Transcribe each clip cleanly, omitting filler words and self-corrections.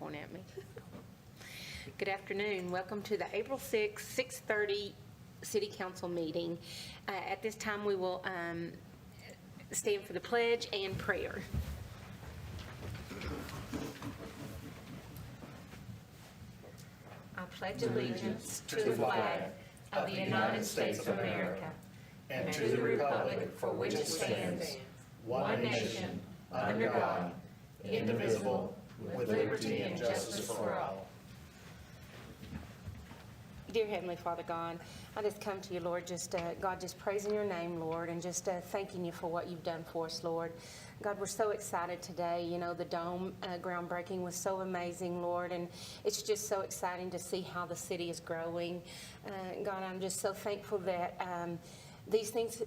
point at me. Good afternoon. Welcome to the April 6th, 6:30 City Council meeting. At this time, we will stand for the pledge and prayer. I pledge allegiance to the flag of the United States of America and to the republic for which it stands, one nation, under God, indivisible, with liberty and justice for all. Dear Heavenly Father God, I just come to you, Lord, God, just praising your name, Lord, and just thanking you for what you've done for us, Lord. God, we're so excited today. You know, the dome groundbreaking was so amazing, Lord, and it's just so exciting to see how the city is growing. God, I'm just so thankful that these things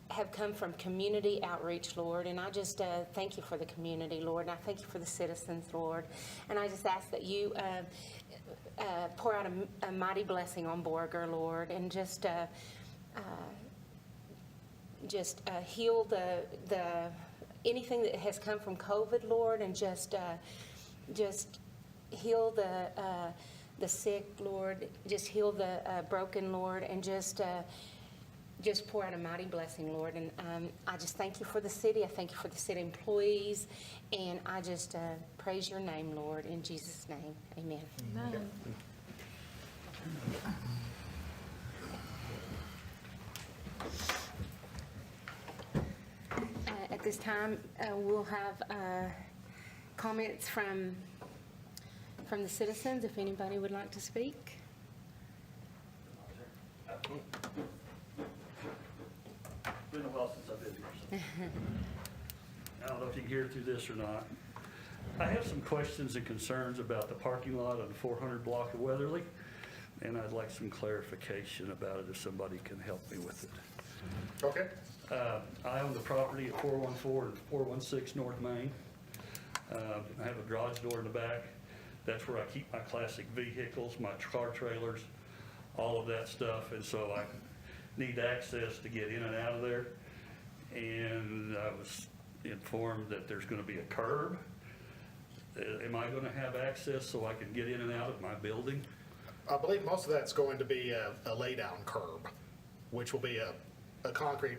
have come from community outreach, Lord, and I just thank you for the community, Lord, and I thank you for the citizens, Lord, and I just ask that you pour out a mighty blessing on Borger, Lord, and just heal the anything that has come from COVID, Lord, and just heal the sick, Lord, just heal the broken, Lord, and just pour out a mighty blessing, Lord. And I just thank you for the city. I thank you for the city employees. And I just praise your name, Lord, in Jesus' name. Amen. Amen. At this time, we'll have comments from the citizens, if anybody would like to speak. Been a while since I've been here. So. I don't know if you can hear through this or not. I have some questions and concerns about the parking lot on the 400 block of Weatherly, and I'd like some clarification about it if somebody can help me with it. Okay. I own the property at 414 and 416 North Main. I have a garage door in the back. That's where I keep my classic vehicles, my car trailers, all of that stuff, and so I need access to get in and out of there. And I was informed that there's going to be a curb. Am I going to have access so I can get in and out of my building? I believe most of that's going to be a lay-down curb, which will be a concrete,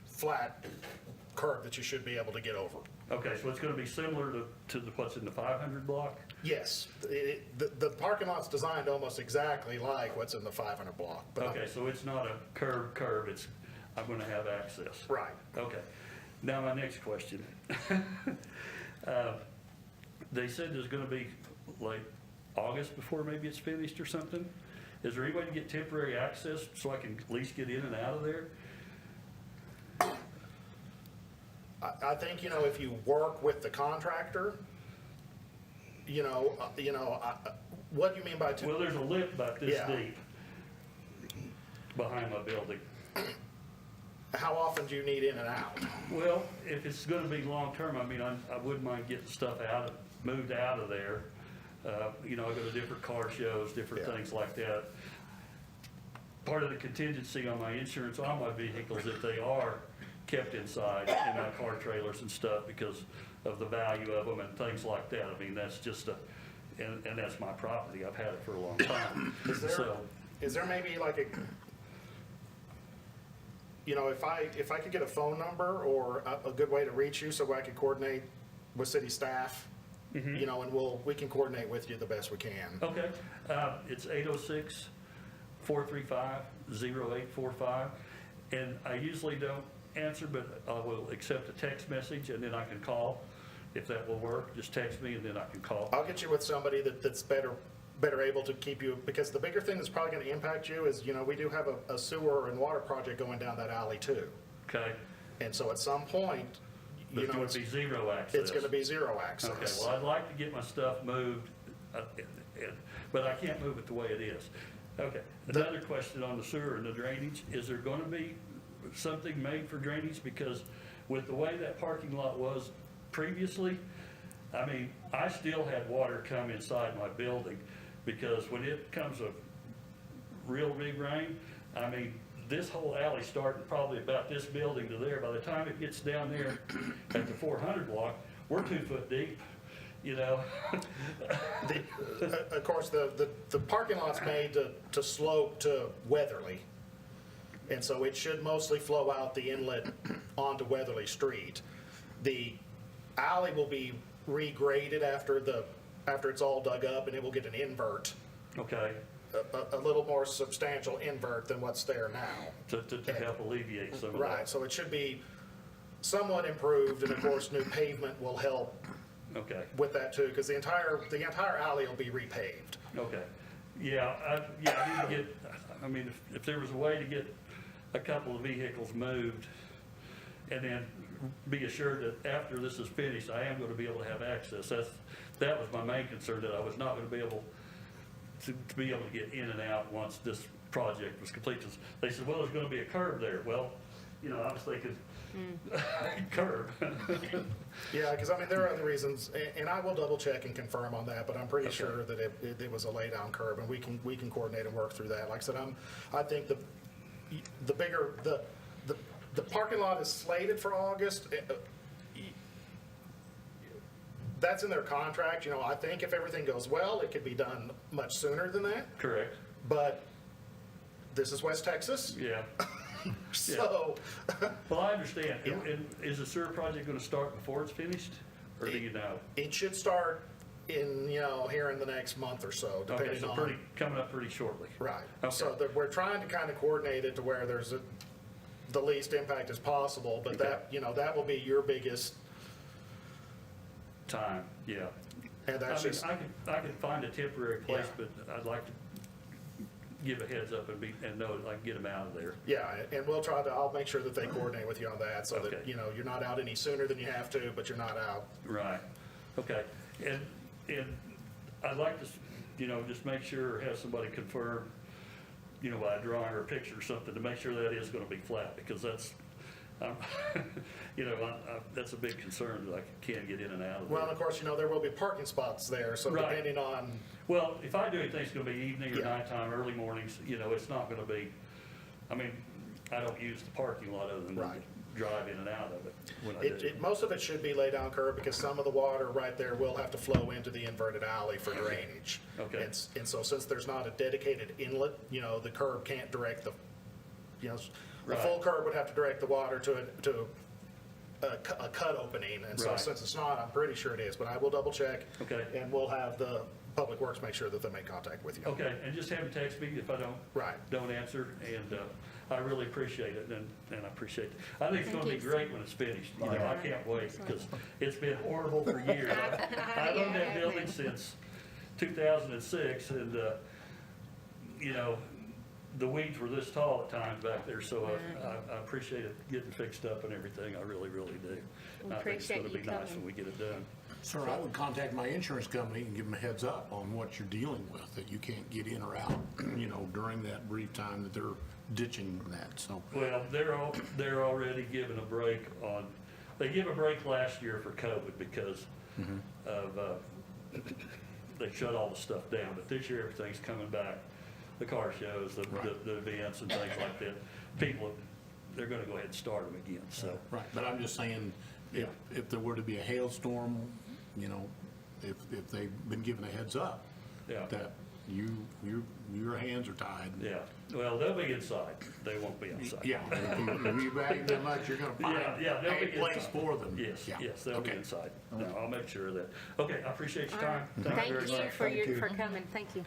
flat curb that you should be able to get over. Okay, so it's going to be similar to what's in the 500 block? Yes. The parking lot's designed almost exactly like what's in the 500 block. But Okay, so it's not a curb, it's, I'm going to have access. Right. Okay. Now my next question. They said there's going to be like August before maybe it's finished or something. Is there any way to get temporary access so I can at least get in and out of there? I think, if you work with the contractor, what do you mean by Well, there's a lip about this Yeah. deep behind my building. how often do you need in and out? Well, if it's going to be long-term, I mean, I wouldn't mind getting stuff moved out of there. I go to different car shows, different Yeah. things like that. Part of the contingency on my insurance on my vehicles, if they are kept inside in my car trailers and stuff because of the value of them and things like that. I mean, that's just and that's my property. I've had it for a long time. Is there maybe like if I could get a phone number or a good way to reach you so I could coordinate with city staff, and we can coordinate with you the best we can. Okay, it's 806-435-0845, and I usually don't answer, but I will accept a text message and then I can call if that will work. Just text me and then I can call. I'll get you with somebody that's better able to keep you, because the bigger thing that's probably going to impact you is, we do have a sewer and water project going down that alley too. Okay. And so at some point, But it's going to be zero access. it's going to be zero access. Okay, well, I'd like to get my stuff moved, but I can't move it the way it is. Okay, another question on the sewer and the drainage. Is there going to be something made for drainage? Because with the way that parking lot was previously, I mean, I still had water come inside my building because when it comes a real big rain, I mean, this whole alley starting probably about this building to there, by the time it gets down there at the 400 block, we're 2 foot deep. you know? Of course, the parking lot's made to slope to Weatherly. And so it should mostly flow out the inlet onto Weatherly Street. The alley will be regraded after it's all dug up, and it will get an invert, Okay, a little more substantial invert than what's there now. to help alleviate some of that. Right, so it should be somewhat improved, and of course, new pavement will help Okay, with that too, because the entire alley will be repaved. okay. Yeah, I need to get, I mean, if there was a way to get a couple of vehicles moved, and then be assured that after this is finished, I am gonna be able to have access. That was my main concern, that I was not gonna be able to be able to get in and out once this project was complete. They said, well, there's gonna be a curb there. Well, you know, I was thinking, curb. Yeah, because I mean, there are other reasons, and I will double check and confirm on that, but I'm pretty Okay. sure that it was a lay down curb, and we can coordinate and work through that. Like I said, I think the bigger, the parking lot is slated for August. That's in their contract, you know, I think if everything goes well, it could be done much sooner than that, Correct, but this is West Texas, yeah. so, Well, I understand. Yeah. And is the sewer project gonna start before it's finished, or do you know? it should start in, you know, here in the next month or so, Okay, depending so on. coming up pretty shortly. Right. Okay. So we're trying to kind of coordinate it to where there's the least impact as possible, but that, you know, that will be your biggest, Time, yeah. and I that's mean, just, I can find a temporary place, Yeah. but I'd like to give a heads up and know that I can get them out of there. yeah, and I'll make sure that they coordinate with you on that, so that, Okay. you know, you're not out any sooner than you have to, but you're not out. Right, okay. And I'd like to, you know, just make sure, or have somebody confirm, you know, by a drawing or a picture or something, to make sure that is gonna be flat, because that's, you know, that's a big concern, that I can't get in and out of Well, and there. of course, you know, there will be parking spots there, so Right. depending on, Well, if I do anything, it's gonna be evening or Yeah. nighttime, early mornings, you know, it's not gonna be, I mean, I don't use the parking lot other than to Right. drive in and out of it when I do. most of it should be lay down curb, because some of the water right there will have to flow into the inverted alley for drainage. Okay. And so since there's not a dedicated inlet, you know, the curb can't direct the, you know, the full Right. curb would have to direct the water to a cut opening, and so Right. since it's not, I'm pretty sure it is, but I will double check. Okay. And we'll have the Public Works make sure that they make contact with you. Okay, and just have him text me if I Right. don't answer, and I really appreciate it, and I appreciate it. I think it's Thank gonna be you. great when it's finished, you know, I Yeah. can't wait, because it's been horrible for years. I owned that building since 2006, and, you know, the weeds were this tall at times back there, so I appreciate it getting fixed up and everything, I really, really do. We I think it's appreciate gonna you be nice coming. when we get it done. Sir, I would contact my insurance company and give them a heads up on what you're dealing with, that you can't get in or out, you know, during that brief time that they're ditching that, so. Well, they're already giving a break on, they gave a break last year for COVID because of, they shut all the stuff down, but this year everything's coming back. The car shows, the events and things like that. People, they're gonna go ahead and start them again, so. Right, but I'm just saying, if there were to be a hailstorm, you know, if they've been given a heads up, Yeah. that your hands are tied. Yeah, well, they'll be inside, they won't be outside. Yeah, if you value them much, you're gonna find Yeah, they'll a be place inside. for them. Yes, Yeah. yes, they'll be Okay. inside. No, I'll make sure of that. Okay, I appreciate your time. Thank very you much. for coming, thank you.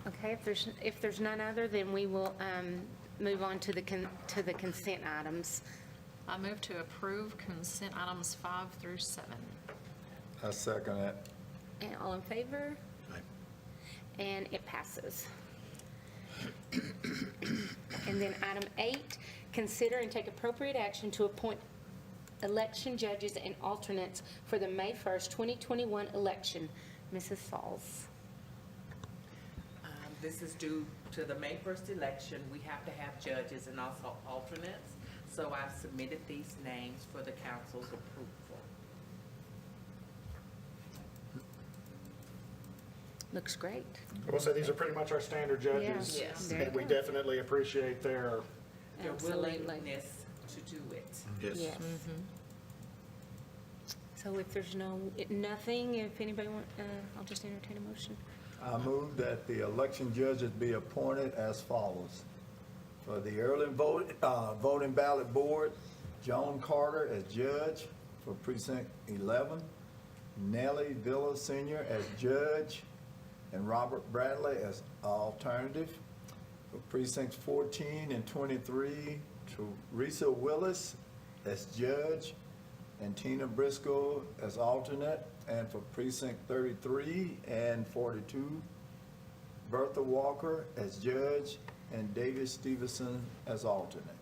Okay, if there's none other, then we will move on to the consent items. I move to approve consent items 5 through 7. I second it. And all in favor? Aye. And it passes. And then item 8, consider and take appropriate action to appoint election judges and alternates for the May 1st, 2021 election. Mrs. Sauls. This is due to the May 1st election. We have to have judges and also alternates. So I've submitted these names for the council's approval. Looks great. I will say these are pretty much our standard judges. Yeah. Yes. Very And we good. definitely appreciate their Their Absolutely. willingness to do it. Yes. So if there's nothing, if anybody want, I'll just entertain a motion. I move that the election judges be appointed as follows. For the early voting ballot board, Joan Carter as judge for precinct 11, Nellie Villa Senior as judge, and Robert Bradley as alternative. For precincts 14 and 23, Teresa Willis as judge, and Tina Briscoe as alternate. And for precinct 33 and 42, Bertha Walker as judge, and David Stevenson as alternate.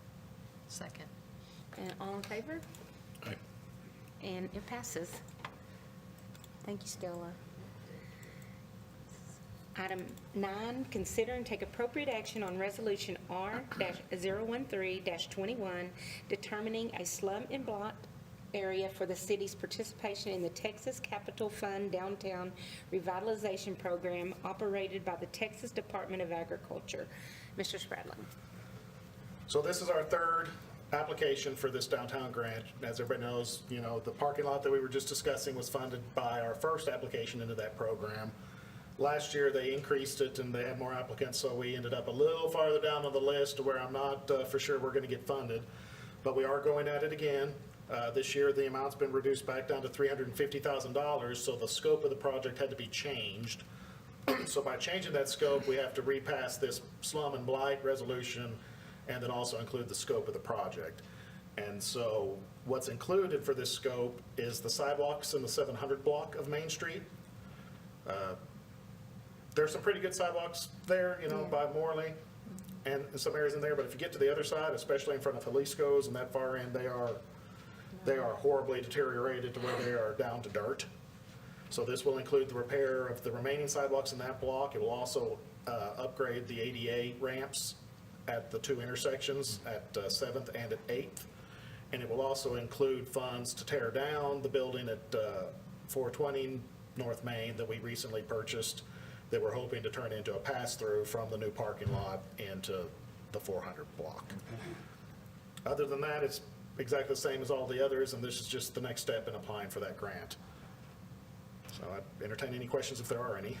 Second. And all in favor? Aye. And it passes. Thank you, Stella. Item 9, consider and take appropriate action on Resolution R-013-21, determining a slum and block area for the city's participation in the Texas Capital Fund Downtown Revitalization Program operated by the Texas Department of Agriculture. Mr. Spradlin. So this is our third application for this downtown grant. As everybody knows, you know, the parking lot that we were just discussing was funded by our first application into that program. Last year, they increased it and they had more applicants, so we ended up a little farther down on the list to where I'm not for sure we're going to get funded. But we are going at it again. This year, the amount's been reduced back down to $350,000, so the scope of the project had to be changed. So by changing that scope, we have to repass this slum and blight resolution and then also include the scope of the project. And so what's included for this scope is the sidewalks in the 700 block of Main Street. There's some pretty good sidewalks there, you know, by Morley and some areas in there, but if you get to the other side, especially in front of Jalisco's and that far end, they are horribly deteriorated to where they are down to dirt. So this will include the repair of the remaining sidewalks in that block. It will also upgrade the ADA ramps at the two intersections at 7th and at 8th. And it will also include funds to tear down the building at 420 North Main that we recently purchased that we're hoping to turn into a pass-through from the new parking lot into the 400 block. Other than that, it's exactly the same as all the others, and this is just the next step in applying for that grant. So I entertain any questions if there are any.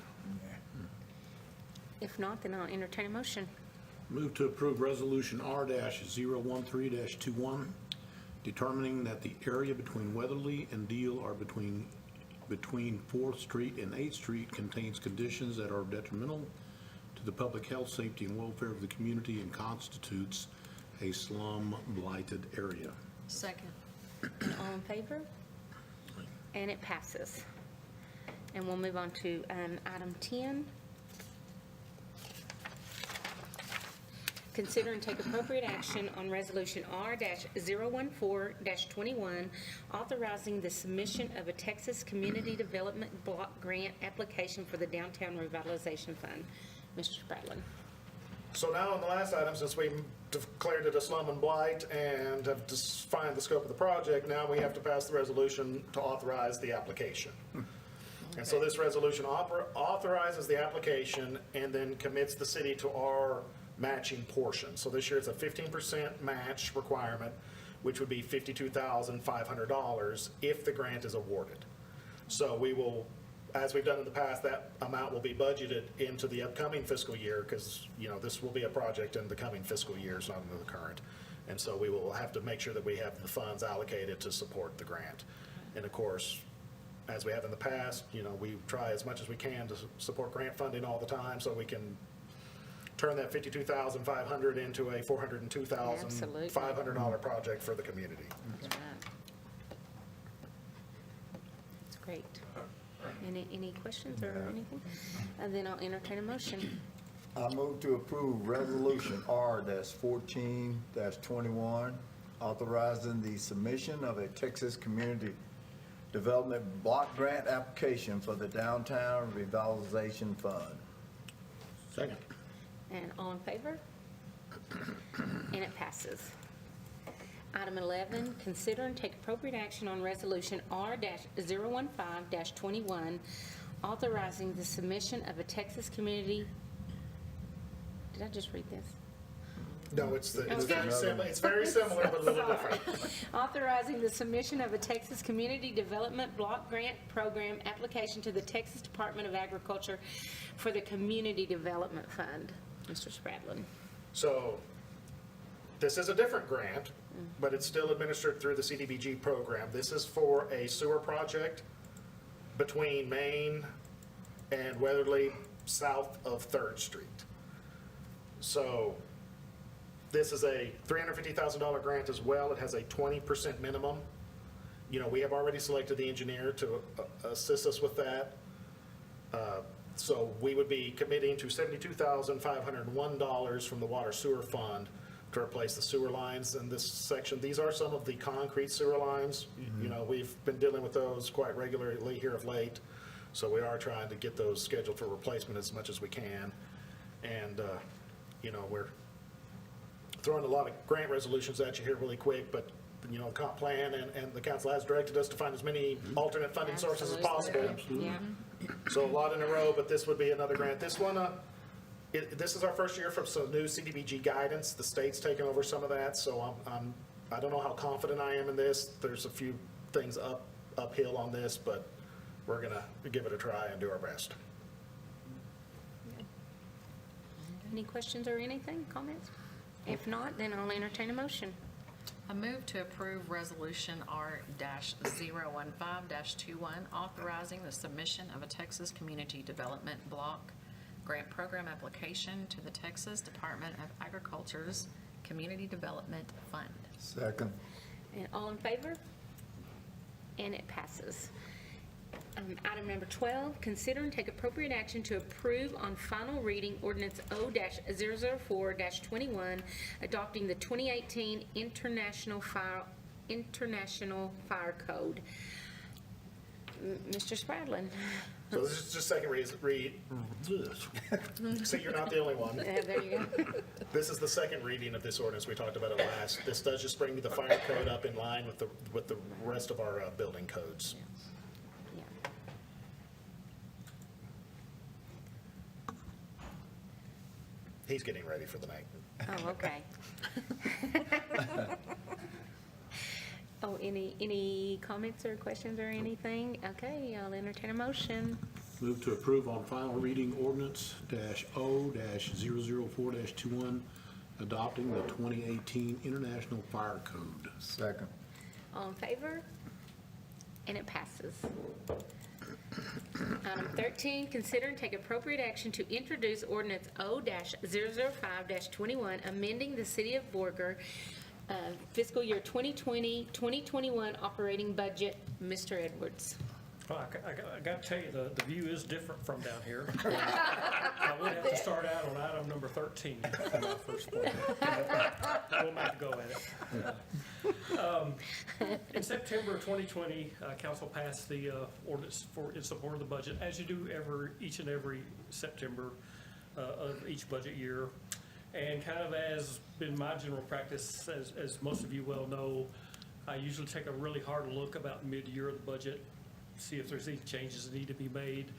If not, then I'll entertain a motion. Move to approve Resolution R-013-21, determining that the area between Weatherly and Deal are between 4th Street and 8th Street contains conditions that are detrimental to the public health, safety, and welfare of the community and constitutes a slum blighted area. Second. And all in favor? And it passes. And we'll move on to item 10. Consider and take appropriate action on Resolution R-014-21, authorizing the submission of a Texas Community Development Block Grant application for the Downtown Revitalization Fund. Mr. Spradlin. So now on the last item, since we declared it a slum and blight and have defined the scope of the project, now we have to pass the resolution to authorize the application. And so this resolution authorizes the application and then commits the city to our matching portion. So this year it's a 15% match requirement, which would be $52,500 if the grant is awarded. So we will, as we've done in the past, that amount will be budgeted into the upcoming fiscal year because, you know, this will be a project in the coming fiscal years, not in the current. And so we will have to make sure that we have the funds allocated to support the grant. And of course, as we have in the past, you know, we try as much as we can to support grant funding all the time so we can turn that $52,500 into a $402,500 project for the community. That's right. That's great. Any questions or anything? And then I'll entertain a motion. I move to approve Resolution R-14-21, authorizing the submission of a Texas Community Development Block Grant application for the Downtown Revitalization Fund. Second. And all in favor? And it passes. Item 11, consider and take appropriate action on Resolution R-015-21, authorizing the submission of a Texas Community, did I just read this? No, it's Okay. very similar, but a little Sorry. different. Authorizing the submission of a Texas Community Development Block Grant Program application to the Texas Department of Agriculture for the Community Development Fund. Mr. Spradlin. So this is a different grant, but it's still administered through the CDBG program. This is for a sewer project between Main and Weatherly, south of 3rd Street. So this is a $350,000 grant as well. It has a 20% minimum. You know, we have already selected the engineer to assist us with that. So we would be committing to $72,501 from the Water Sewer Fund to replace the sewer lines in this section. These are some of the concrete sewer lines. You know, we've been dealing with those quite regularly here of late. So we are trying to get those scheduled for replacement as much as we can. And, you know, we're throwing a lot of grant resolutions at you here really quick, but, you know, the comp plan and the council has directed us to find as many alternate funding sources as possible. Yeah. So a lot in a row, but this would be another grant. This one, this is our first year from some new CDBG guidance. The state's taken over some of that, so I don't know how confident I am in this. There's a few things uphill on this, but we're gonna give it a try and do our best. Any questions or anything, comments? If not, then I'll entertain a motion. I move to approve Resolution R-015-21, authorizing the submission of a Texas Community Development Block Grant Program application to the Texas Department of Agriculture's Community Development Fund. Second. And all in favor? And it passes. Item number 12, consider and take appropriate action to approve on final reading ordinance O-004-21, adopting the 2018 International Fire Code. Mr. Spradlin. So this is just second read. So you're not the only one. There you go. This is the second reading of this ordinance. We talked about it last. This does just bring the fire code up in line with the rest of our building codes. Yeah. He's getting ready for the night. Oh, okay. Oh, any comments or questions or anything? Okay, I'll entertain a motion. Move to approve on final reading ordinance -O-004-21, adopting the 2018 International Fire Code. Second. All in favor? And it passes. Item 13, consider and take appropriate action to introduce ordinance O-005-21, amending the City of Borger fiscal year 2020-2021 operating budget. Mr. Edwards. Well, I got to tell you, the view is different from down here. I would have to start out on item number 13 for my first point. We'll make a go at it. In September of 2020, council passed the ordinance in support of the budget, as you do each and every September of each budget year. And kind of as been my general practice, as most of you well know, I usually take a really hard look about mid-year of the budget, see if there's any changes that need to be made.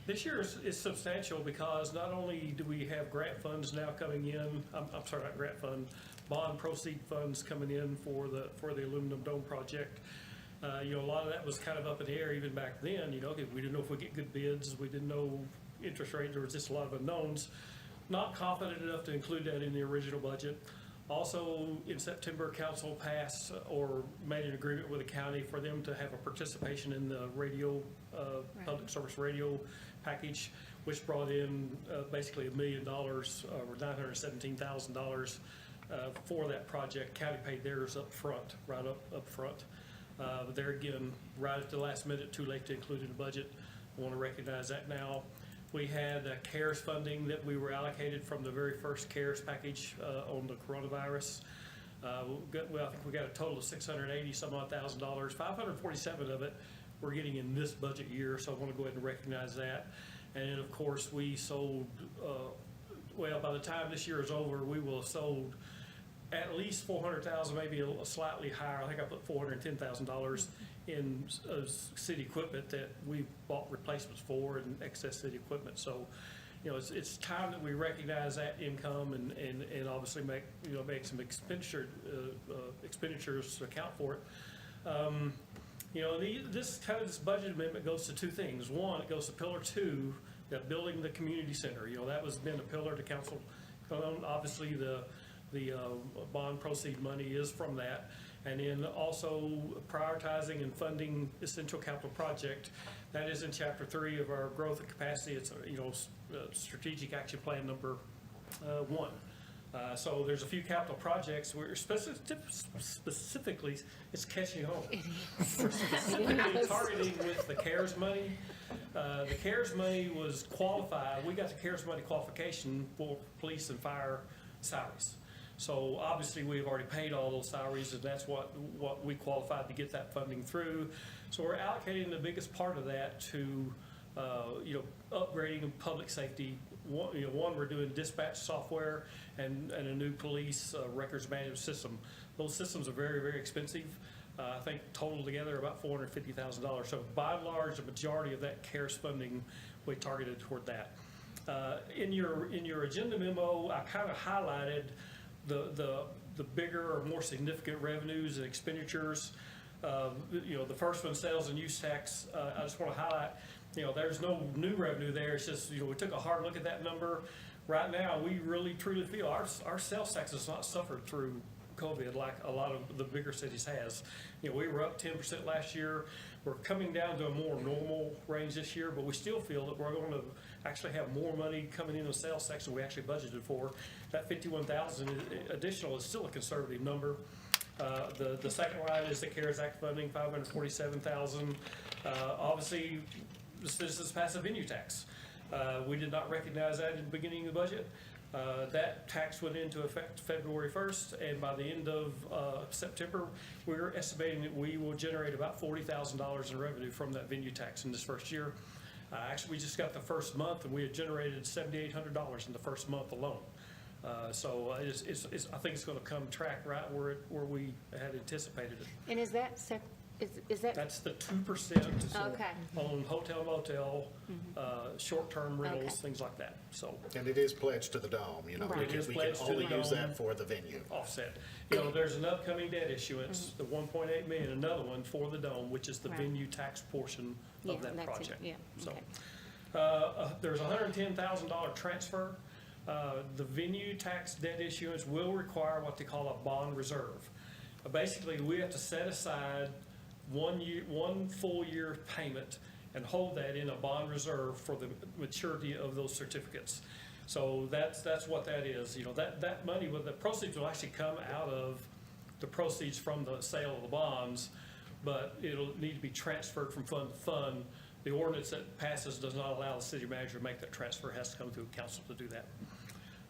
This year is substantial because not only do we have grant funds now coming in, I'm sorry, not grant fund, bond proceed funds coming in for the aluminum dome project. You know, a lot of that was kind of up in the air even back then. You know, we didn't know if we get good bids, we didn't know interest rate, there was just a lot of unknowns. Not confident enough to include that in the original budget. Also, in September, council passed or made an agreement with the county for them to have a participation in the radio, public service radio package, which brought in basically $1 million or $917,000 for that project. County paid theirs up front, right up front. But there again, right at the last minute, too late to include in the budget. I want to recognize that now. We had CARES funding that we were allocated from the very first CARES package on the coronavirus. Well, I think we got a total of $680,000. 547 of it we're getting in this budget year, so I want to go ahead and recognize that. And then, of course, we sold, well, by the time this year is over, we will have sold at least $400,000, maybe a slightly higher. I think I put $410,000 in city equipment that we bought replacements for and excess city equipment. So it's time that we recognize that income and obviously make some expenditures to account for it. This budget amendment goes to two things. One, it goes to pillar 2, that building the community center. That was been a pillar to council. Obviously, the bond proceed money is from that. And then also prioritizing and funding essential capital project. That is in chapter 3 of our growth and capacity. It's, strategic action plan number 1. So there's a few capital projects where specifically it's catching on. We're specifically targeting with the CARES money. The CARES money was qualified. We got the CARES money qualification for police and fire salaries. So obviously we've already paid all those salaries, and that's what we qualified to get that funding through. So we're allocating the biggest part of that to upgrading public safety. One, we're doing dispatch software and a new police records management system. Those systems are very, very expensive. I think total together about $450,000. So by and large, the majority of that CARES funding we targeted toward that. In your agenda memo, I kind of highlighted the bigger or more significant revenues and expenditures. The first one, sales and use tax. I just want to highlight, there's no new revenue there. It's just, we took a hard look at that number. Right now, we really truly feel our sales tax has not suffered through COVID like a lot of the bigger cities has. We were up 10% last year. We're coming down to a more normal range this year, but we still feel that we're going to actually have more money coming in the sales tax than we actually budgeted for. That $51,000 additional is still a conservative number. The second line is the CARES Act funding, $547,000. Obviously, this is passive venue tax. We did not recognize that in the beginning of the budget. That tax went into effect February 1st, and by the end of September, we're estimating that we will generate about $40,000 in revenue from that venue tax in this first year. Actually, we just got the first month, and we had generated $7,800 in the first month alone. So I think it's going to come track right where we had anticipated it. And is that is that? That's the 2% Okay. on hotel, motel, short-term rentals, Okay. things like that. So And it is pledged to the dome, Right. It is We pledged can to the only use dome. that for the venue. offset. There's an upcoming debt issuance, the 1.8 million, another one for the dome, which is the Right. venue tax portion Yeah, of that that's it. project. Yeah, So, okay. there's a $110,000 transfer. The venue tax debt issuance will require what they call a bond reserve. Basically, we have to set aside one full year payment and hold that in a bond reserve for the maturity of those certificates. So that's what that is. That money, the proceeds will actually come out of the proceeds from the sale of the bonds, but it'll need to be transferred from fund to fund. The ordinance that passes does not allow the city manager to make that transfer. It has to come through council to do that.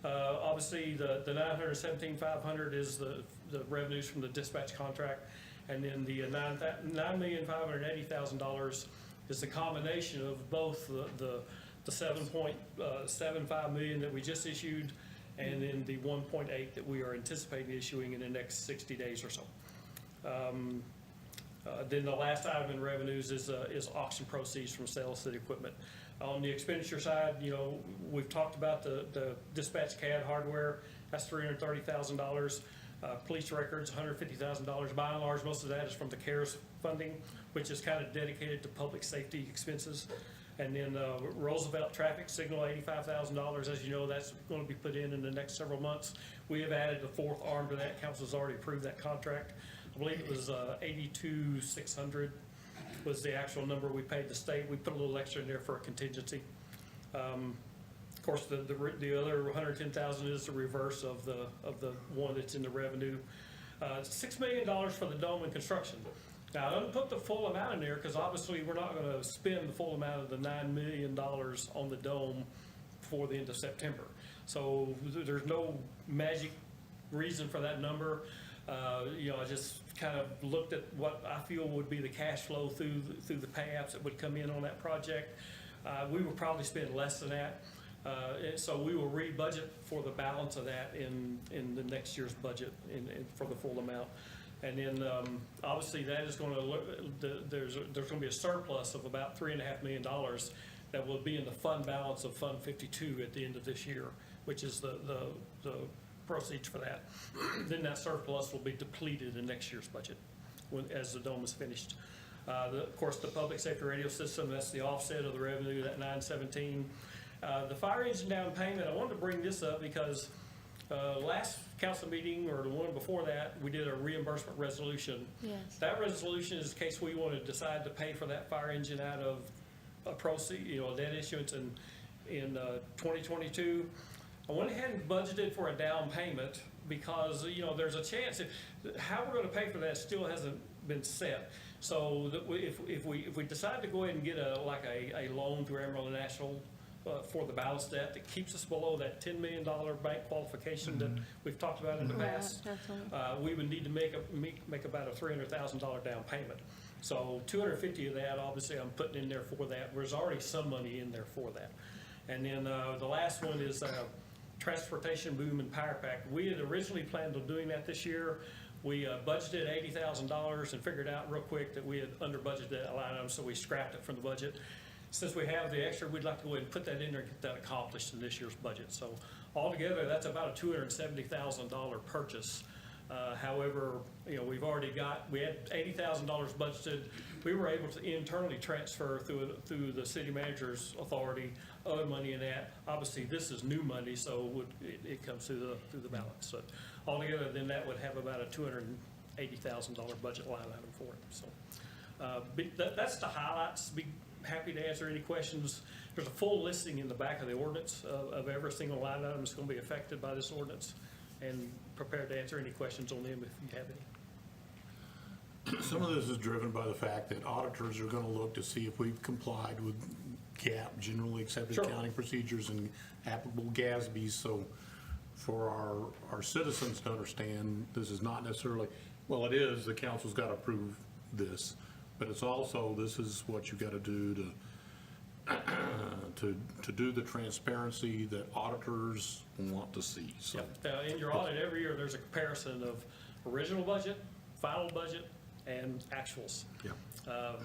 Obviously, the $917,500 is the revenues from the dispatch contract, and then the $9,580,000 is the combination of both the $7.75 million that we just issued, and then the 1.8 that we are anticipating issuing in the next 60 days or so. Then the last item in revenues is auction proceeds from sale of city equipment. On the expenditure side, we've talked about the dispatch CAD hardware. That's $330,000. Police records, $150,000. By and large, most of that is from the CARES funding, which is kind of dedicated to public safety expenses. And then Roosevelt traffic signal, $85,000. As you know, that's going to be put in the next several months. We have added the fourth arm to that. Council's already approved that contract. I believe it was $82,600 was the actual number we paid the state. We put a little extra in there for a contingency. Of course, the other $110,000 is the reverse of the one that's in the revenue. $6 million for the dome and construction. Now, I don't put the full amount in there because obviously we're not going to spend the full amount of the $9 million on the dome before the end of September. So there's no magic reason for that number. I just kind of looked at what I feel would be the cash flow through the pay apps that would come in on that project. We will probably spend less than that. So we will re-budget for the balance of that in the next year's budget for the full amount. And then obviously that is going to there's going to be a surplus of about $3.5 million that will be in the fund balance of Fund 52 at the end of this year, which is the proceeds for that. Then that surplus will be depleted in next year's budget as the dome is finished. Of course, the public safety radio system, that's the offset of the revenue, that 917. The fire engine down payment, I wanted to bring this up because last council meeting, or the one before that, we did a reimbursement resolution. Yes. That resolution is in case we want to decide to pay for that fire engine out of a proceed, a debt issuance in 2022. I went ahead and budgeted for a down payment because, there's a chance, how we're going to pay for that still hasn't been set. So that if we decide to go ahead and get a loan through Amarillo National for the balance debt that keeps us below that $10 million bank qualification that we've talked about in the past, we would need to make about a $300,000 down payment. So 250 of that, obviously, I'm putting in there for that. There's already some money in there for that. And then the last one is transportation boom and power pack. We had originally planned on doing that this year. We budgeted $80,000 and figured out real quick that we had under budgeted that line item, so we scrapped it from the budget. Since we have the extra, we'd like to go ahead and put that in there and get that accomplished in this year's budget. So altogether, that's about a $270,000 purchase. However, we had $80,000 budgeted. We were able to internally transfer through the city manager's authority other money in that. Obviously, this is new money, so it comes through the balance. So altogether, then that would have about a $280,000 budget line item for it. So that's the highlights. Be happy to answer any questions. There's a full listing in the back of the ordinance of every single line item that's going to be affected by this ordinance, and prepared to answer any questions on them if you have any. Some of this is driven by the fact that auditors are going to look to see if we've complied with GAAP, generally accepted Sure. accounting procedures, and applicable GASBs. So for our citizens to understand, this is not necessarily, well, it is, the council's got to approve this, but it's also, this is what you've got to do to do the transparency that auditors want to see. So Now, in your audit every year, there's a comparison of original budget, final budget, and actuals. yeah.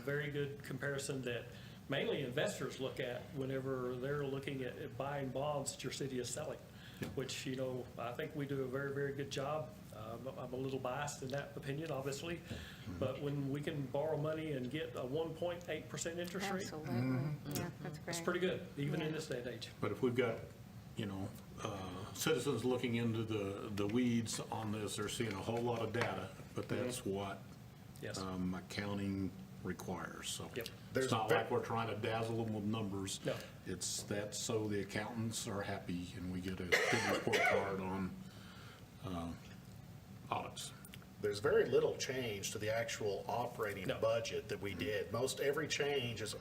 Very good comparison that mainly investors look at whenever they're looking at buying bonds that your city is selling, which, I think we do a very, very good job. I'm a little biased in that opinion, obviously, but when we can borrow money and get a 1.8% interest rate, Absolutely. Yeah, that's great. it's pretty good, even in Yeah. this day and age. But if we've got, citizens looking into the weeds on this, they're seeing a whole lot of data, but that's what Yes. accounting requires. So Yep. it's not like we're trying to dazzle them with numbers. No. It's that so the accountants are happy and we get a good report card on audits. There's very little change to the actual operating No. budget that we did. Most every change is,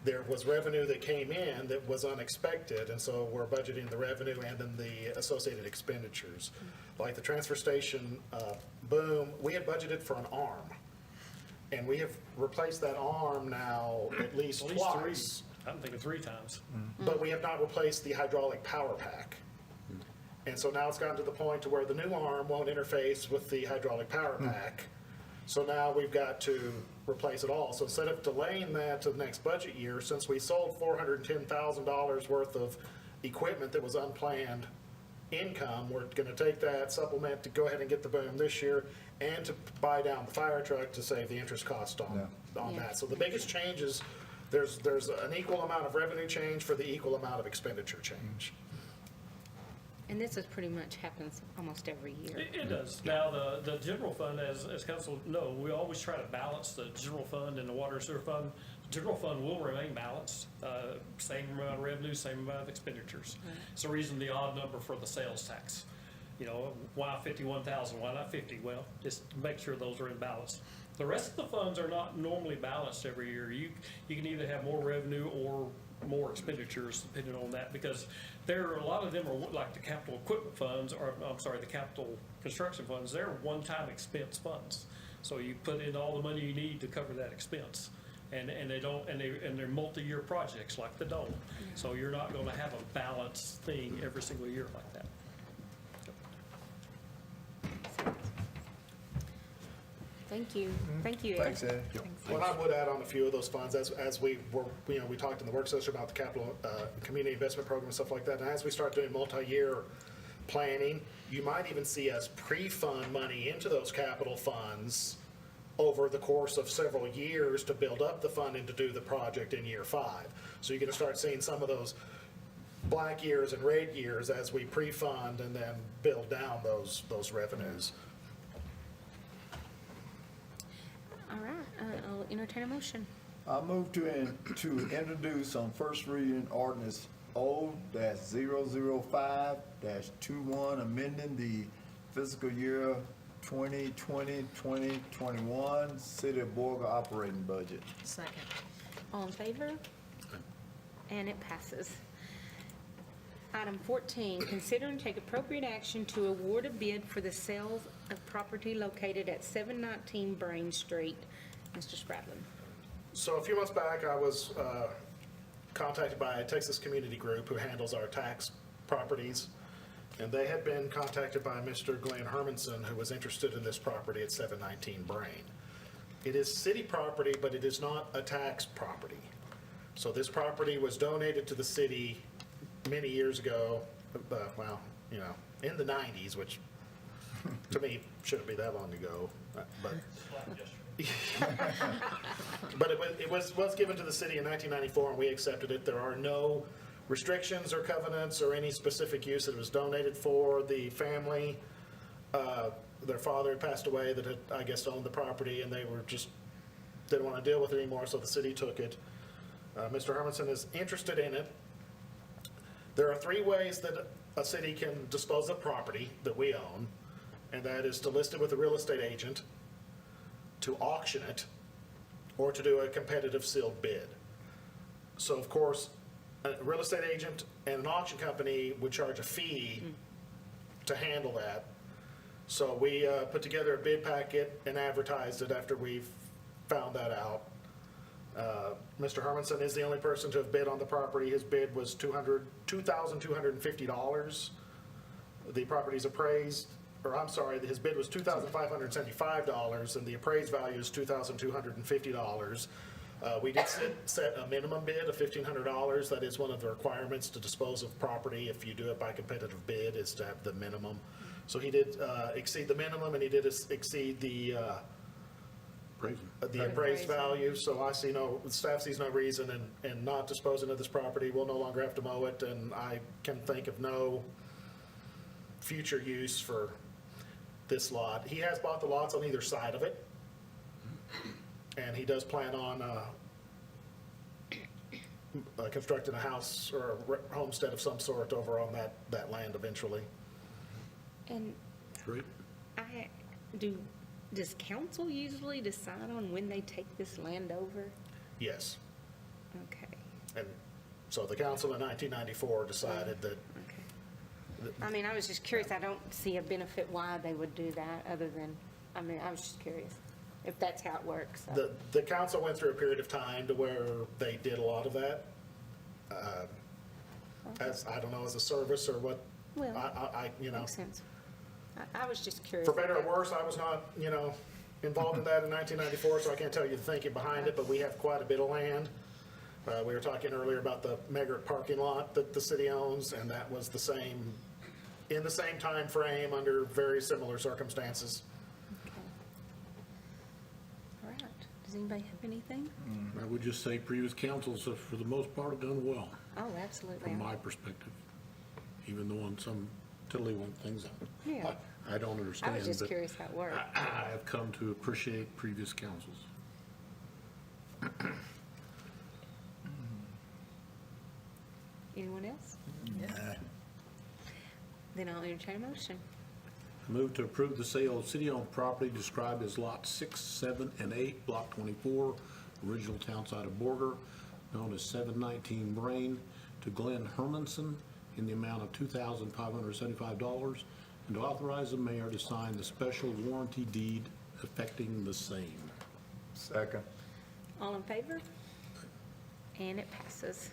there was revenue that came in that was unexpected, and so we're budgeting the revenue and then the associated expenditures. Like the transfer station boom, we had budgeted for an arm, and we have replaced that arm now at least At least three. twice. I'm thinking 3 times. But we have not replaced the hydraulic power pack. And so now it's gotten to the point to where the new arm won't interface with the hydraulic power pack. So now we've got to replace it all. So instead of delaying that to the next budget year, since we sold $410,000 worth of equipment that was unplanned income, we're gonna take that supplement to go ahead and get the boom this year and to buy down the fire truck to save the interest cost on Yeah. that. So the biggest change is, there's an equal amount of revenue change for the equal amount of expenditure change. And this is pretty much happens almost every year. It does. Now, the general fund, as council know, we always try to balance the general fund and the water and sewer fund. The general fund will remain balanced, same amount of revenue, same amount of expenditures. It's the reason the odd number for the sales tax. Why 51,000, why not 50? Well, just make sure those are in balance. The rest of the funds are not normally balanced every year. You can either have more revenue or more expenditures depending on that, because a lot of them are like the capital equipment funds, or I'm sorry, the capital construction funds. They're one-time expense funds. So you put in all the money you need to cover that expense. And they're multi-year projects like the dome. So you're not going to have a balanced thing every single year like that. Thank you. Thank you, Ed. Thanks, Ed. What I would add on a few of those funds, as we were, we talked in the work session about the capital, community investment program and stuff like that, and as we start doing multi-year planning, you might even see us pre-fund money into those capital funds over the course of several years to build up the funding to do the project in year 5. So you're gonna start seeing some of those black years and red years as we pre-fund and then build down those revenues. All right, I'll entertain a motion. I move to introduce on first reading ordinance O-005-21, amending the fiscal year 2020-2021 City of Borger operating budget. Second. All in favor? And it passes. Item 14, consider and take appropriate action to award a bid for the sale of property located at 719 Brain Street. Mr. Spradlin. So a few months back, I was contacted by a Texas community group who handles our tax properties, and they had been contacted by Mr. Glenn Hermanson, who was interested in this property at 719 Brain. It is city property, but it is not a tax property. So this property was donated to the city many years ago, well, in the 90s, which to me shouldn't be that long ago, but but it was given to the city in 1994, and we accepted it. There are no restrictions or covenants or any specific use that it was donated for. The family, their father had passed away that had, I guess, owned the property, and they were just didn't want to deal with it anymore, so the city took it. Mr. Hermanson is interested in it. There are 3 ways that a city can dispose of property that we own, and that is to list it with a real estate agent, to auction it, or to do a competitive sealed bid. So of course, a real estate agent and an auction company would charge a fee to handle that. So we put together a bid packet and advertised it after we found that out. Mr. Hermanson is the only person to have bid on the property. His bid was $2,250. The property's appraised, or I'm sorry, his bid was $2,575, and the appraised value is $2,250. We did set a minimum bid of $1,500. That is one of the requirements to dispose of property. If you do it by competitive bid, is to have the minimum. So he did exceed the minimum, and he did exceed the appraised value. So I see staff sees no reason in not disposing of this property. We'll no longer have to mow it, and I can think of no future use for this lot. He has bought the lots on either side of it, and he does plan on constructing a house or a homestead of some sort over on that land eventually. And Great. does council usually decide on when they take this land over? Yes. Okay, And so the council in 1994 decided that okay. I mean, I was just curious. I don't see a benefit why they would do that other than, I was just curious if that's how it works. So. the council went through a period of time to where they did a lot of that. As, I don't know, as a service or what, Well, I makes sense. I was just curious. for better or about- worse, I was not, involved in that in 1994, so I can't tell you the thinking behind it, but we have quite a bit of land. We were talking earlier about the Meggert parking lot that the city owns, and that was in the same time frame under very similar circumstances. Okay. All right. Does anybody have anything? I would just say previous councils have, for the most part, have done well, Oh, absolutely. from my perspective, even though on some tiddlywink things Yeah. I don't I understand. was just but curious how it worked. I have come to appreciate previous councils. Anyone else? Then I'll entertain a motion. I move to approve the sale of city-owned property described as Lot 6, 7, and 8, Block 24, original town site of Borger, known as 719 Brain, to Glenn Hermanson in the amount of $2,575, and to authorize the mayor to sign the special warranty deed affecting the same. Second. All in favor? And it passes.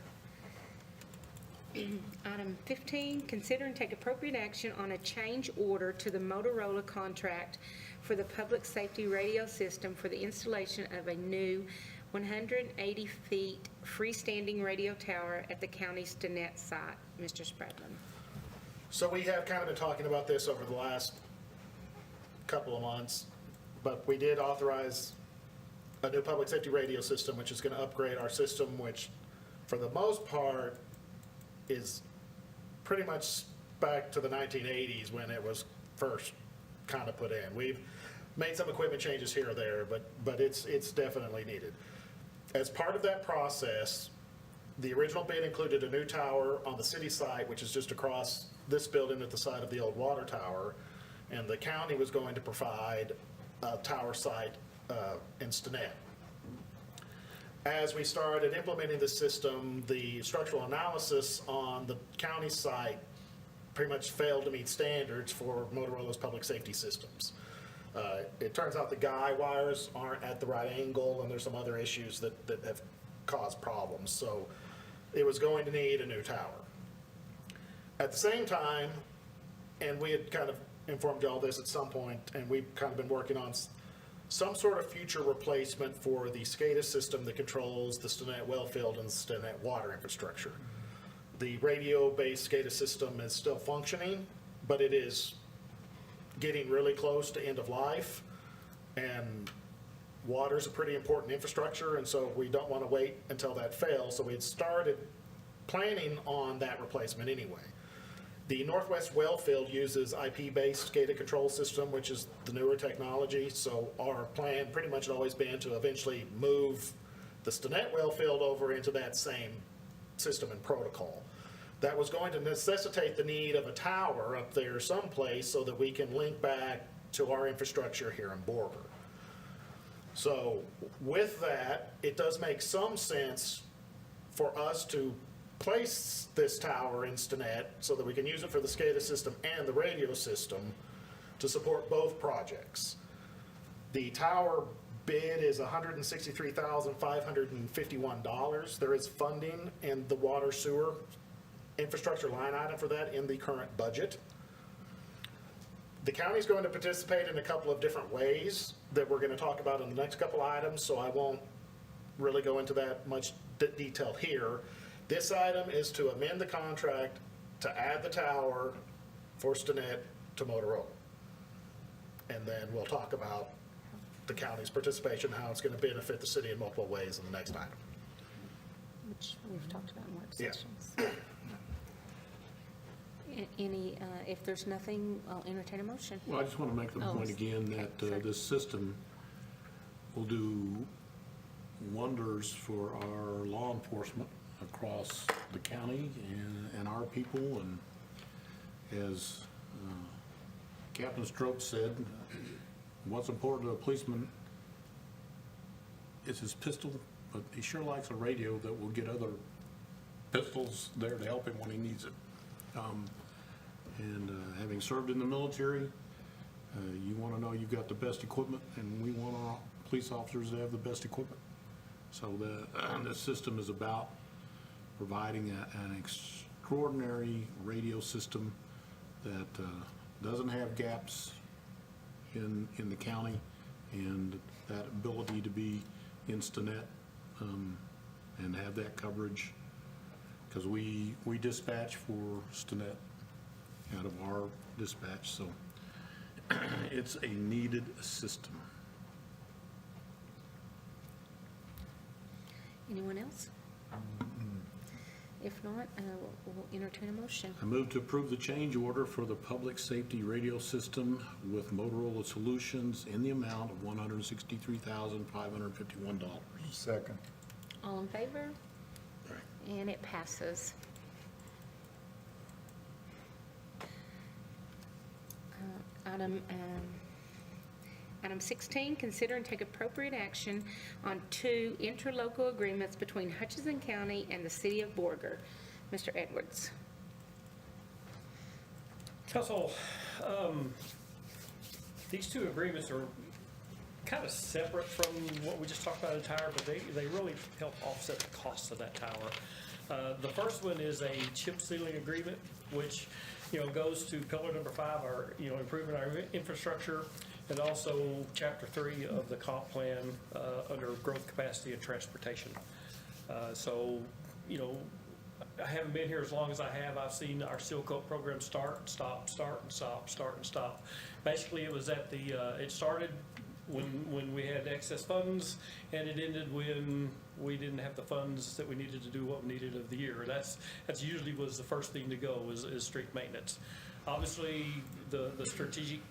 Item 15, consider and take appropriate action on a change order to the Motorola contract for the public safety radio system for the installation of a new 180 feet freestanding radio tower at the county's Stinnett site. Mr. Spradlin. So we have kind of been talking about this over the last couple of months, but we did authorize a new public safety radio system, which is going to upgrade our system, which for the most part is pretty much back to the 1980s when it was first kind of put in. We've made some equipment changes here or there, but it's definitely needed. As part of that process, the original bid included a new tower on the city site, which is just across this building at the side of the old water tower, and the county was going to provide a tower site in Stinnett. As we started implementing the system, the structural analysis on the county site pretty much failed to meet standards for Motorola's public safety systems. It turns out the guy wires aren't at the right angle, and there's some other issues that have caused problems. So it was going to need a new tower. At the same time, and we had kind of informed you all this at some point, and we've kind of been working on some sort of future replacement for the SCADA system that controls the Stinnett well field and the Stinnett water infrastructure. The radio-based SCADA system is still functioning, but it is getting really close to end of life, and water is a pretty important infrastructure, and so we don't want to wait until that fails. So we had started planning on that replacement anyway. The Northwest well field uses IP-based SCADA control system, which is the newer technology. So our plan pretty much had always been to eventually move the Stinnett well field over into that same system and protocol. That was going to necessitate the need of a tower up there someplace so that we can link back to our infrastructure here in Borger. So with that, it does make some sense for us to place this tower in Stinnett so that we can use it for the SCADA system and the radio system to support both projects. The tower bid is $163,551. There is funding in the water sewer infrastructure line item for that in the current budget. The county's going to participate in a couple of different ways that we're going to talk about in the next couple items, so I won't really go into that much detail here. This item is to amend the contract to add the tower for Stinnett to Motorola. And then we'll talk about the county's participation, how it's going to benefit the city in multiple ways in the next item. Which we've talked about in work Yeah. sessions. Any, if there's nothing, I'll entertain a motion. Well, I just want to make the Oh, point again that sorry. this system will do wonders for our law enforcement across the county and our people. And as Captain Stroke said, what's important to a policeman is his pistol, but he sure likes a radio that will get other pistols there to help him when he needs it. Having served in the military, you want to know you've got the best equipment, and we want our police officers to have the best equipment. So this system is about providing an extraordinary radio system that doesn't have gaps in the county, and that ability to be in Stinnett and have that coverage, because we dispatch for Stinnett out of our dispatch, so it's a needed system. Anyone else? If not, we'll entertain a motion. I move to approve the change order for the public safety radio system with Motorola Solutions in the amount of $163,551. Second. All in favor? And it passes. Item 16, consider and take appropriate action on 2 interlocal agreements between Hutchinson County and the City of Borger. Mr. Edwards. Council, these 2 agreements are kind of separate from what we just talked about in tower, but they really help offset the cost of that tower. The first one is a chip sealing agreement, which, goes to pillar number 5, or, improving our infrastructure. and also Chapter 3 of the comp plan under growth, capacity, and transportation. So, you know, I haven't been here as long as I have. I've seen our seal coat program start and stop, start and stop, start and stop. Basically, it was at the, it started when we had excess funds, and it ended when we didn't have the funds that we needed to do what we needed of the year. That's usually was the first thing to go is street maintenance. Obviously, the strategic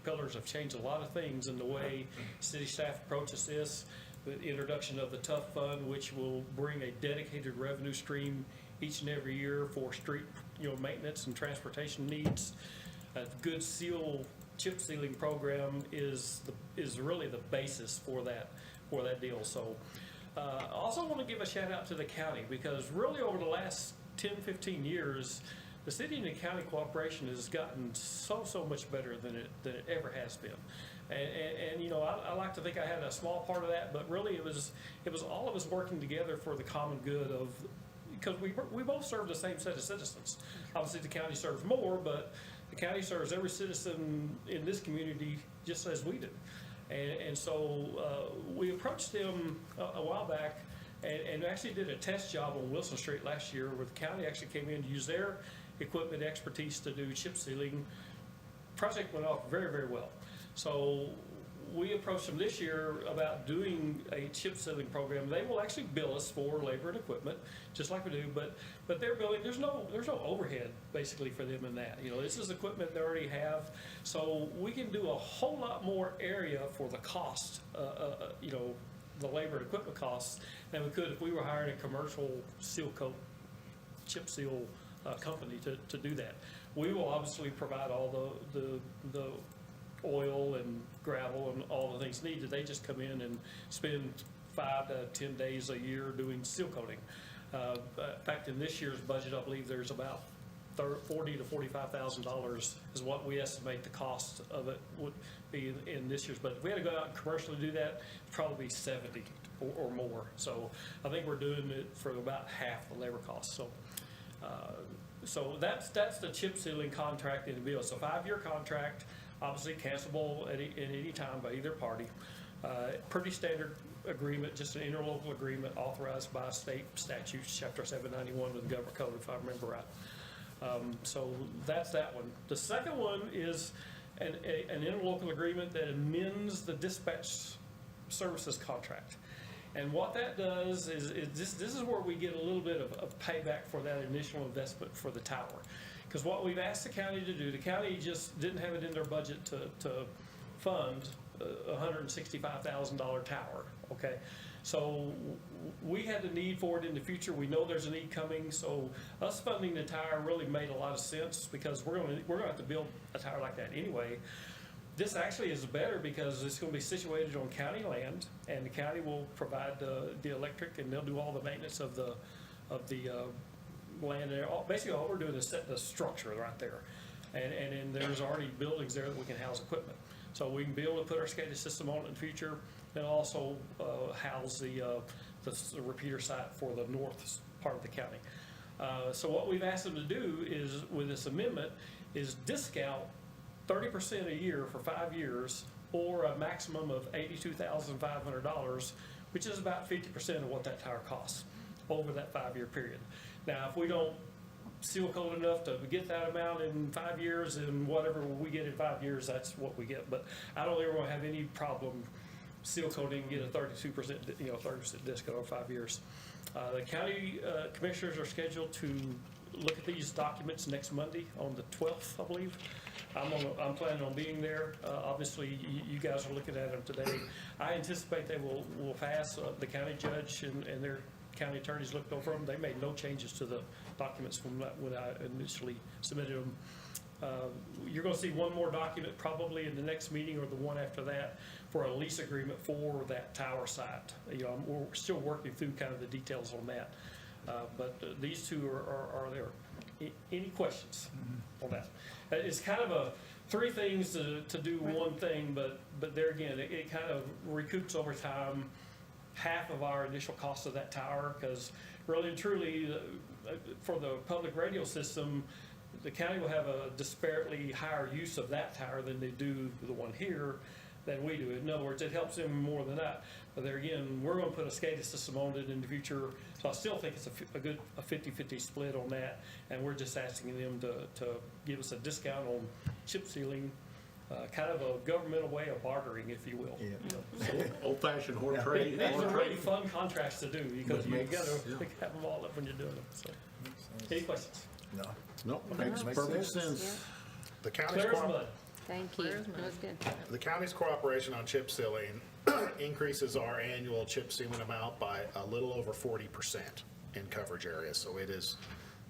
pillars have changed a lot of things in the way city staff approaches this. The introduction of the TUF Fund, which will bring a dedicated revenue stream each and every year for street, you know, maintenance and transportation needs. A good chip sealing program is really the basis for that deal. So I also want to give a shout out to the county, because really over the last 10, 15 years, the city and the county cooperation has gotten so much better than it ever has been. And you know, I like to think I had a small part of that, but really it was all of us working together for the common good of, because we both serve the same set of citizens. Obviously, the county serves more, but the county serves every citizen in this community just as we do. And so we approached them a while back and actually did a test job on Wilson Street last year, where the county actually came in to use their equipment expertise to do chip sealing. Project went off very, very well. So we approached them this year about doing a chip sealing program. They will actually bill us for labor and equipment, just like we do, but they're billing, there's no overhead basically for them in that. You know, this is equipment they already have, so we can do a whole lot more area for the cost, you know, the labor and equipment costs than we could if we were hiring a commercial seal coat, chip seal company to do that. We will obviously provide all the oil and gravel and all the things needed. They just come in and spend 5 to 10 days a year doing seal coating. In fact, in this year's budget, I believe there's about $40,000 to $45,000 is what we estimate the cost of it would be in this year's budget. If we had to go out and commercially do that, it'd probably be 70 or more. So I think we're doing it for about half the labor cost. So that's the chip sealing contract in the bill. So 5-year contract, obviously cancelable at any time by either party. Pretty standard agreement, just an interlocal agreement authorized by state statutes, Chapter 791 of the Government Code, if I remember right. So that's that one. The second one is an interlocal agreement that amends the dispatch services contract. And what that does is this is where we get a little bit of payback for that initial investment for the tower. Because what we've asked the county to do, the county just didn't have it in their budget to fund a $165,000 tower, okay? So we had the need for it in the future. We know there's a need coming, so us funding the tower really made a lot of sense, because we're gonna have to build a tower like that anyway. This actually is better because it's going to be situated on county land, and the county will provide the electric, and they'll do all the maintenance of the land. Basically, all we're doing is setting the structure right there, and then there's already buildings there that we can house equipment. So we can be able to put our SCADA system on it in the future, and also house the repeater site for the north part of the county. So what we've asked them to do is, with this amendment, is discount 30% a year for 5 years, or a maximum of $82,500, which is about 50% of what that tower costs over that 5-year period. Now, if we don't seal coat enough to get that amount in 5 years, and whatever we get in 5 years, that's what we get. But I don't ever want to have any problem seal coating and get a 32%, 30% discount over 5 years. The county commissioners are scheduled to look at these documents next Monday on the 12th, I believe. I'm planning on being there. Obviously, you guys are looking at them today. I anticipate they will pass. The county judge and their county attorneys looked over them. They made no changes to the documents from when I initially submitted them. You're going to see one more document probably in the next meeting or the one after that for a lease agreement for that tower site. We're still working through kind of the details on that. But these two are there. Any questions on that? It's kind of 3 things to do one thing, but there again, it kind of recoups over time half of our initial cost of that tower, because really and truly, for the public radio system, the county will have a disparately higher use of that tower than they do the one here than we do. In other words, it helps them more than that. But there again, we're gonna put a SCADA system on it in the future, so I still think it's a good 50-50 split on that. And we're just asking them to give us a discount on chip sealing, kind of a governmental way of bartering, if you will. Yeah. Old-fashioned horse trade. These are really fun contracts to do, because you makes- gotta yeah. have them all up when you're doing them, so. Any questions? No. No, makes Makes perfect sense. sense. The county's Clear as mud. Thank you. Clear as That mud. was good. The county's cooperation on chip sealing increases our annual chip sealing amount by a little over 40% in coverage areas. So it is,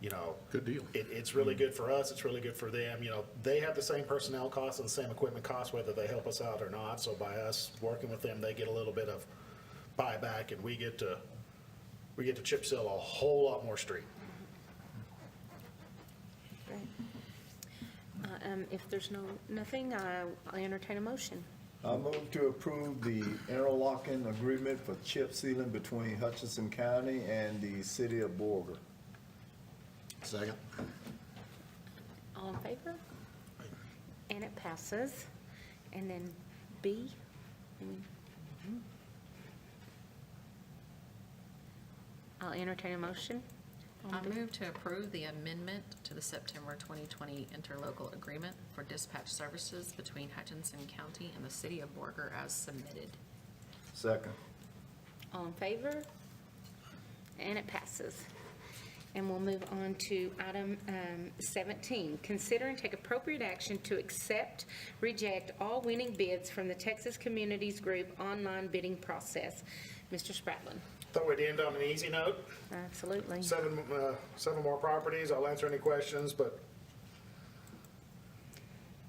you know. Good deal. It's really good for us, it's really good for them. You know, they have the same personnel costs and the same equipment costs, whether they help us out or not. So by us working with them, they get a little bit of buyback, and we get to chip seal a whole lot more street. Great. If there's nothing, I'll entertain a motion. I move to approve the interlocking agreement for chip sealing between Hutchinson County and the city of Borger. Second. All in favor? And it passes. And then B? I'll entertain a motion. I move to approve the amendment to the September 2020 interlocal agreement for dispatch services between Hutchinson County and the city of Borger as submitted. Second. All in favor? And it passes. And we'll move on to item 17. Consider and take appropriate action to accept, reject all winning bids from the Texas Communities Group online bidding process. Mr. Spratlin. Thought we'd end on an easy note. Absolutely. Seven more properties. I'll answer any questions, but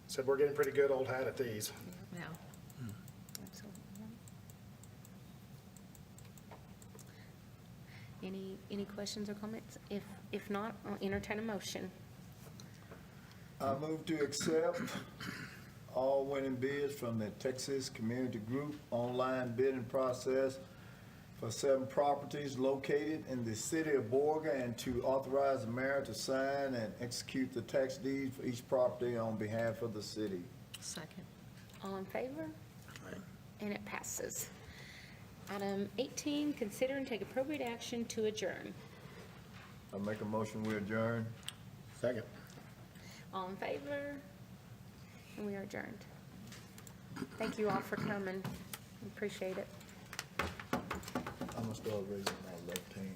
said we're getting pretty good old hat at these. Now, Absolutely. Any questions or comments? If not, I'll entertain a motion. I move to accept all winning bids from the Texas Community Group online bidding process for 7 properties located in the city of Borger, and to authorize the mayor to sign and execute the tax deed for each property on behalf of the city. second. All in favor? And it passes. Item 18, consider and take appropriate action to adjourn. I make a motion, we adjourn. Second. All in favor? And we are adjourned. Thank you all for coming. Appreciate it. I'm gonna start raising my left hand.